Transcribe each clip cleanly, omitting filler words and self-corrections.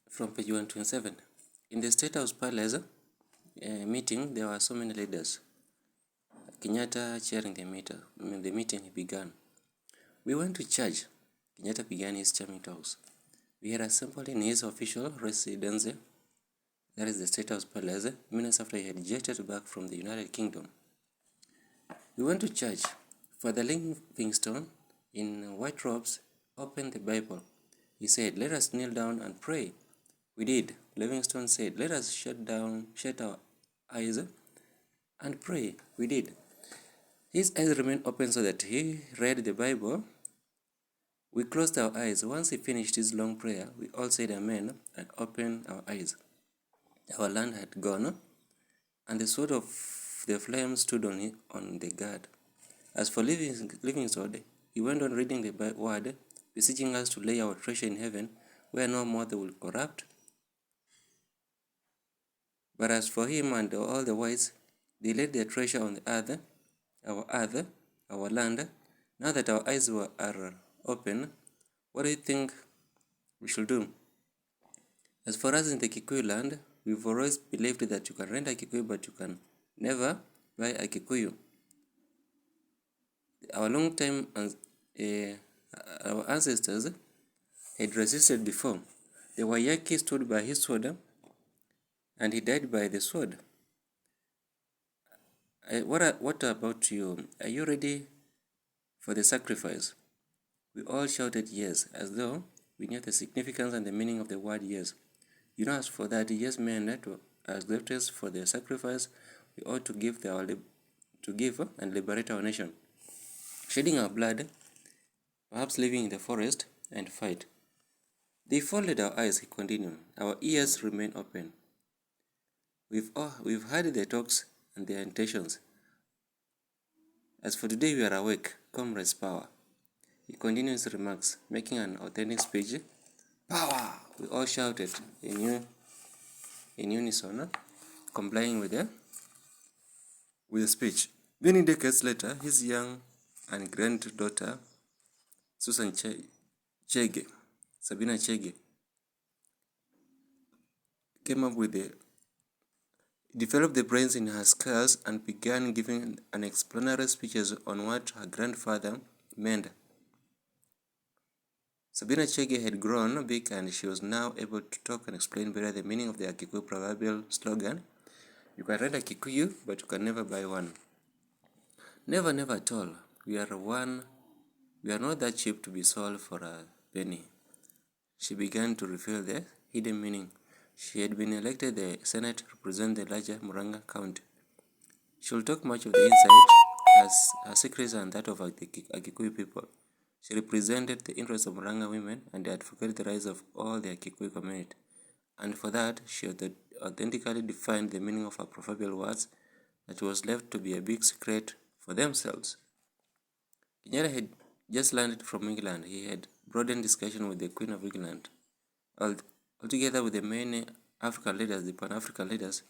From page 127. In the State House Palace meeting, there were so many leaders. Kenyatta chairing the meeting. The meeting began. We went to church. Kenyatta began his charming talks. We had assembled in his official residence, that is the State House Palace, minutes after he had jetted back from the United Kingdom. We went to church. Father Livingstone, in white robes, opened the Bible. He said, "Let us kneel down and pray." We did. Livingstone said, "Let us shut our eyes and pray." We did. His eyes remained open so that he read the Bible. We closed our eyes. Once he finished his long prayer, we all said amen and opened our eyes. Our land had gone, and the sword of the flame stood on the guard. As for Livingstone, he went on reading the word, beseeching us to lay our treasure in heaven, where no moth will corrupt. But as for him and all the whites, they laid their treasure on the earth, our land. Now that our eyes are open, what do you think we should do? As for us in the Kikuyu land, we've always believed that you can rent a Kikuyu, but you can never buy a Kikuyu. Our our ancestors had resisted before. The Wayaki stood by his sword, and he died by the sword. What about you? Are you ready for the sacrifice? We all shouted yes, as though we knew the significance and the meaning of the word yes. You know, as for that yes meant as gifts for the sacrifice, we ought to give and liberate our nation, shedding our blood, perhaps living in the forest and fight. They folded our eyes, he continued. Our ears remain open. We've heard their talks and their intentions. As for today, we are awake, comrades, power. He continued his remarks, making an authentic speech. Power! We all shouted in unison, complying with the speech. Many decades later, his young and granddaughter, Sabina Chege, came up with developed the brains in her skulls and began giving an explanatory speeches on what her grandfather meant. Sabina Chege had grown big and she was now able to talk and explain better the meaning of the Kikuyu proverbial slogan, "You can rent a Kikuyu, but you can never buy one." Never, never at all. We are not that cheap to be sold for a penny. She began to reveal the hidden meaning. She had been elected the Senate to represent the larger Murang'a County. She will talk much of the inside as her secrets and that of the Kikuyu people. She represented the interests of Murang'a women and advocated the rise of all the Kikuyu community. And for that, she authentically defined the meaning of her proverbial words that was left to be a big secret for themselves. Kenyatta had just landed from England. He had broadened discussion with the Queen of England. Altogether with the many African leaders, the Pan-African leaders,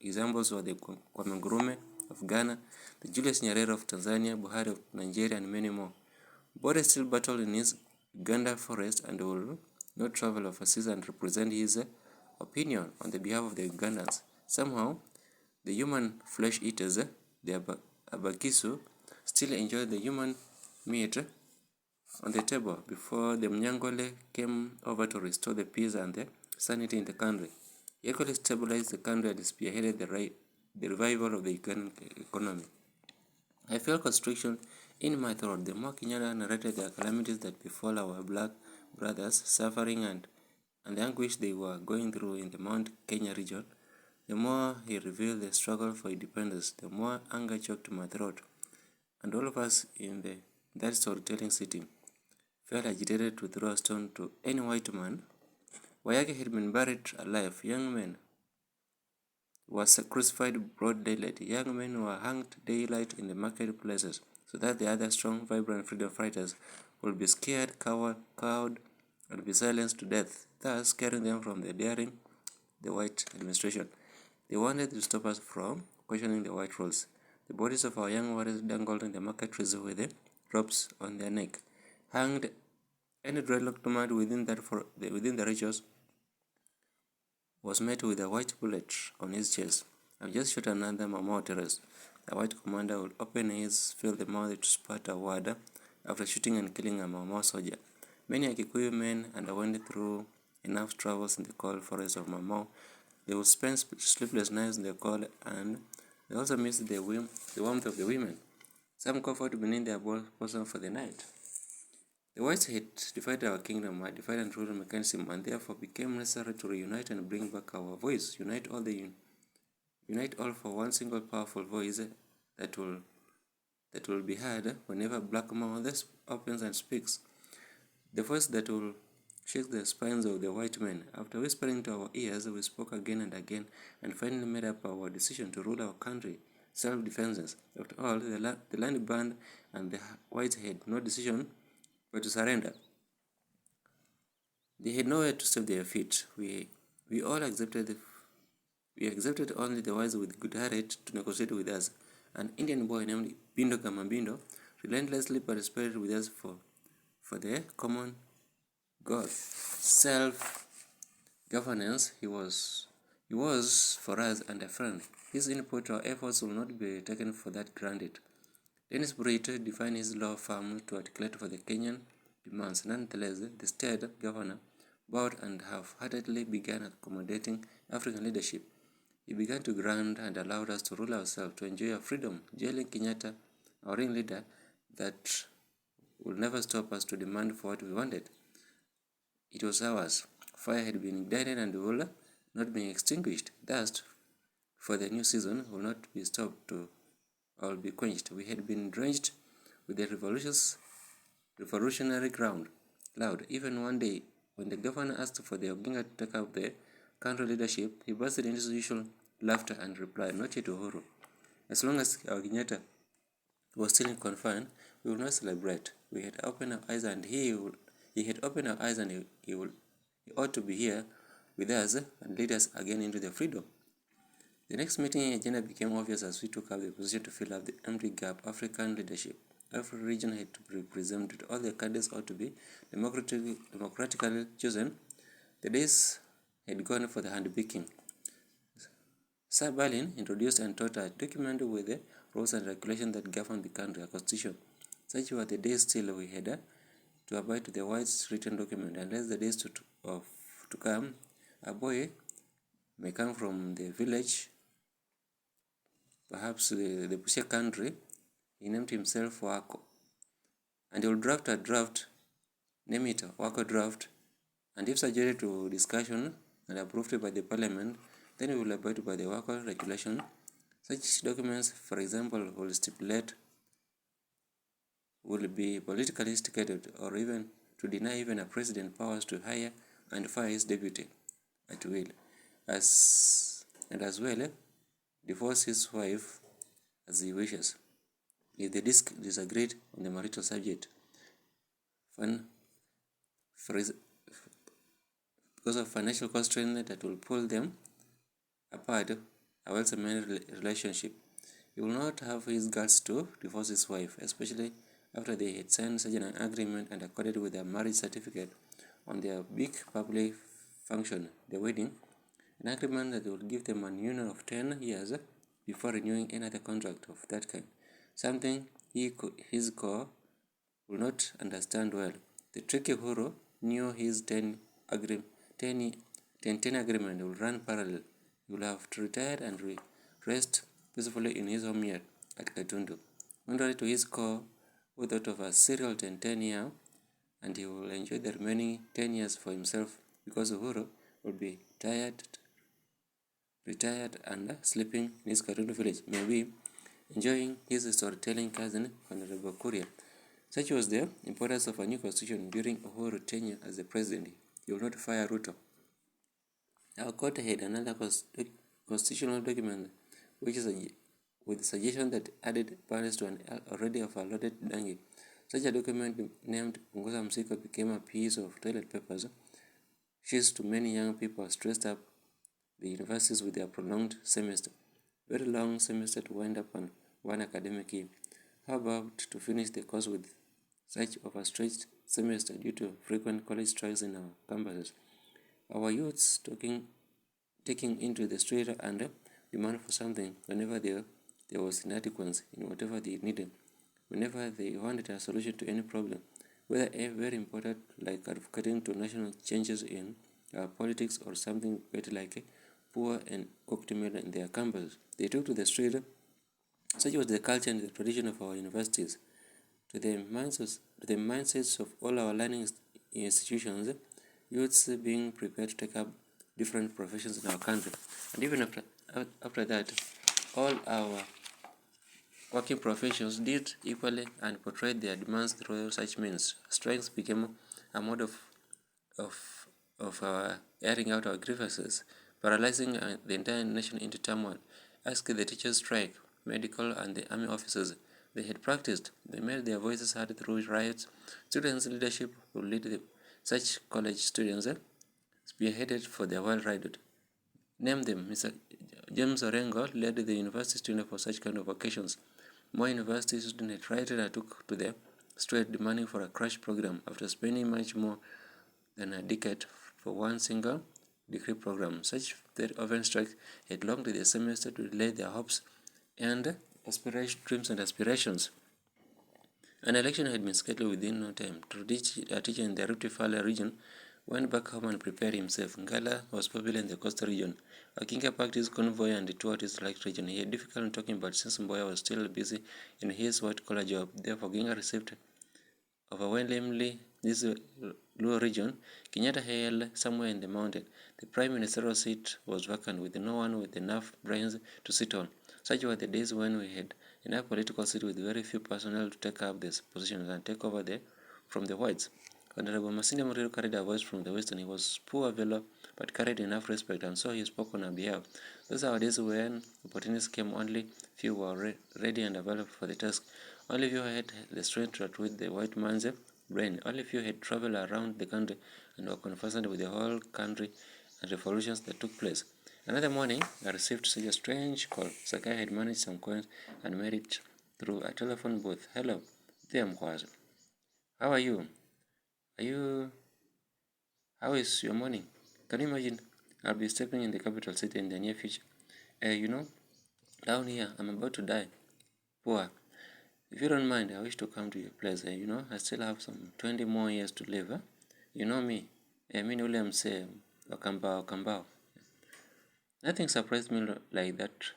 examples were the Kwame Nkrumah of Ghana, the Julius Nyerere of Tanzania, Buhari of Nigeria, and many more. Bode still battled in his Uganda forest and will not travel overseas and represent his opinion on the behalf of the Ugandans. Somehow, the human flesh eaters, the Abakisu, still enjoyed the human meat on the table before the Mnyangole came over to restore the peace and the sanity in the country. He actually stabilized the country and spearheaded the revival of the Ugandan economy. I felt constriction in my throat the more Kenyatta narrated the calamities that befall our black brothers, suffering and the anguish they were going through in the Mount Kenya region. The more he revealed the struggle for independence, the more anger choked my throat. And all of us in that storytelling sitting felt agitated to throw a stone to any white man. Wayaki had been buried alive. Young men were crucified broad daylight. Young men were hanged daylight in the marketplaces, so that the other strong, vibrant freedom fighters would be scared, cowed, and be silenced to death, thus scaring them from the white administration. They wanted to stop us from questioning the white rules. The bodies of our young warriors dangled in the market trees with the ropes on their neck. Hanged, any dreadlocked man within the regions was met with a white bullet on his chest. "I've just shot another Mamo terrorist." The white commander would open his filthy mouth to spat a word after shooting and killing a Mamo soldier. Many Kikuyu men underwent through enough troubles in the cold forests of Mamo. They would spend sleepless nights in the cold, and they also missed the warmth of the women. Some comfort beneath their bosom for the night. The whites had divided our kingdom, a divide and rule mechanism, and therefore became necessary to reunite and bring back our voice. Unite all for one single powerful voice that will be heard whenever Black Mouth opens and speaks. The voice that will shake the spines of the white men. After whispering to our ears, we spoke again and again, and finally made up our decision to rule our country. Self-defense. After all, the land burned, and the whites had no decision but to surrender. They had nowhere to save their feet. We all accepted. We accepted only the wise with good heart to negotiate with us. An Indian boy named Bindo Kamabindo relentlessly participated with us for the common good. Self-governance, he was for us and a friend. His input to our efforts will not be taken for that granted. Dennis Burrito defined his law firm to articulate for the Kenyan demands. Nonetheless, the state governor bowed and half-heartedly began accommodating African leadership. He began to grant and allowed us to rule ourselves, to enjoy our freedom, jailing Kenyatta, our ringleader, that would never stop us to demand for what we wanted. It was ours. Fire had been ignited and will not be extinguished. Dust for the new season will not be stopped or be quenched. We had been drenched with the revolutionary cloud. Even one day, when the governor asked for the Oginga to take up the country leadership, he bursted into his usual laughter and replied, "Not yet, Uhuru. As long as our Kenyatta was still confined, we will not celebrate. We had opened our eyes, and he had opened our eyes, and he ought to be here with us and lead us again into the freedom." The next meeting agenda became obvious as we took up the position to fill up the empty gap. African leadership. Every region had to be represented. All the candidates ought to be democratically chosen. The days had gone for the handpicking. Sir Berlin introduced and taught a document with the rules and regulations that govern the country, a constitution. Such were the days still we had to abide to the white's written document. Unless the days to come, a boy may come from the village, perhaps the Busia country. He named himself Wako, and he will draft a draft, name it Wako draft, and if subjected to discussion and approved by the parliament, then we will abide by the Wako regulation. Such documents, for example, will be politically instigated, or even to deny even a president powers to hire and fire his deputy at will, as well divorce his wife as he wishes, if they disagreed on the marital subject. Because of financial constraint that will pull them apart, a well-cemented relationship. He will not have his guts to divorce his wife, especially after they had signed such an agreement and accorded with their marriage certificate on their big public function, the wedding, an agreement that will give them a union of 10 years before renewing any other contract of that kind, something his core will not understand well. The tricky Uhuru knew his 10 agreement will run parallel. He will have to retire and rest peacefully in his home yard at Katundu. Contrary to his core, who thought of a serial 10-year, and he will enjoy the remaining 10 years for himself, because Uhuru will be retired and sleeping in his Katundu village, maybe enjoying his storytelling cousin, Honorable Kuria. Such was the importance of a new constitution during Uhuru's tenure as the president. He will not fire Ruto. Our court had another constitutional document, which is with the suggestion that added parties to an already overloaded dangi. Such a document named Punguza Msiko became a piece of toilet papers, sheets to many young people stressed up the universities with their prolonged semester. Very long semester to wind up on one academic year. How about to finish the course with such overstretched semester due to frequent college strikes in our campuses? Our youths taking into the street and demand for something whenever there was inadequacy in whatever they needed, whenever they wanted a solution to any problem, whether a very important like advocating to national changes in politics or something better like poor and cooked meal in their campus. They took to the street. Such was the culture and the tradition of our universities. To the mindsets of all our learning institutions, youths being prepared to take up different professions in our country. And even after that, all our working professions did equally and portrayed their demands through such means. Strikes became a mode of, of airing out our grievances, paralyzing the entire nation into turmoil. Ask the teachers' strike, medical and the army officers. They had practiced. They made their voices heard through riots. Students' leadership would lead such college students spearheaded for their wild ride. Name them. Mr. James Orengo led the university student for such kind of occasions. More university students had rioted and took to the street demanding for a crash program after spending much more than a decade for one single degree program. Such very often strikes had longed the semester to delay their hopes and dreams and aspirations. An election had been scheduled within no time. To reach a teacher in the Rift Valley region went back home and prepared himself. Ngala was popular in the coastal region. Akinka packed his convoy and toured his light region. He had difficulty talking, but since Mboya was still busy in his white-collar job, therefore Ginga received overwhelmingly this Luo region. Kenyatta hailed somewhere in the mountain. The prime ministerial seat was vacant with no one with enough brains to sit on. Such were the days when we had enough political seat with very few personnel to take up these positions and take over from the whites. Honorable Masinde Muriru carried a voice from the western. He was poor fellow, but carried enough respect, and so he spoke on our behalf. Those are days when opportunities came, only few were ready and available for the task. Only few had the strength to treat the white man's brain. Only few had traveled around the country and were conversant with the whole country and revolutions that took place. Another morning, I received such a strange call. Sakai had managed some coins and made it through a telephone booth. Hello, there Mkwazo. How are you? How is your morning? Can you imagine? I'll be stepping in the capital city in the near future. Down here, I'm about to die. Poor. If you don't mind, I wish to come to your place. I still have some 20 more years to live. You know me. William say, Wakambao. Nothing surprised me like that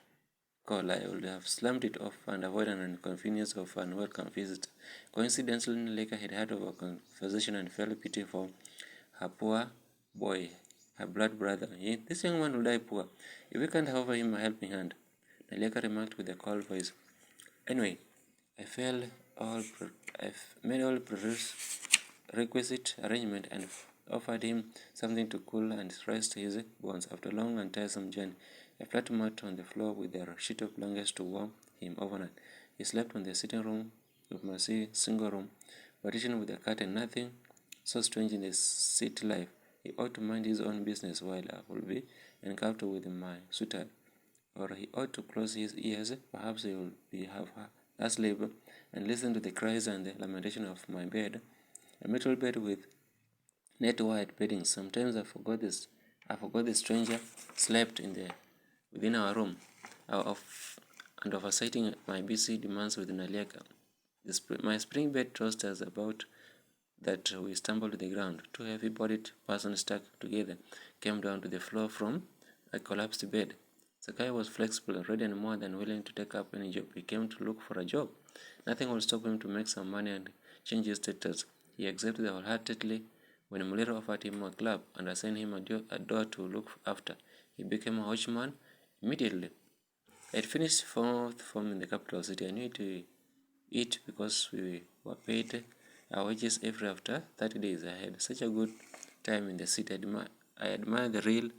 call. I would have slammed it off and avoided an inconvenience of an unwelcome visit. Coincidentally, Leka had heard of our conversation and felt pity for her poor boy, her blood brother. This young man will die poor if we can't offer him a helping hand, Naleka remarked with a cold voice. Anyway, I've made all requisite arrangement and offered him something to cool and rest his bones after a long and tiresome journey. A flat mat on the floor with a sheet of blankets to warm him overnight. He slept on the sitting room of my single room, partitioned with a curtain. Nothing so strange in the city life. He ought to mind his own business while I will be encountered with my sweetheart. Or he ought to close his ears. Perhaps he will have asleep and listen to the cries and the lamentation of my bed, a metal bed with net white bedding. Sometimes I forgot the stranger slept within our room, and oversighting my busy demands with Nalieka. My spring bed tossed us about that we stumbled to the ground. Two heavy-bodied persons stuck together came down to the floor from a collapsed bed. Sakai was flexible, ready and more than willing to take up any job. He came to look for a job. Nothing would stop him to make some money and change his status. He accepted wholeheartedly when Mulero offered him a club and assigned him a door to look after. He became a watchman immediately. I had finished fourth form in the capital city. I knew to eat because we were paid our wages every after 30 days. I had such a good time in the city. I admire the real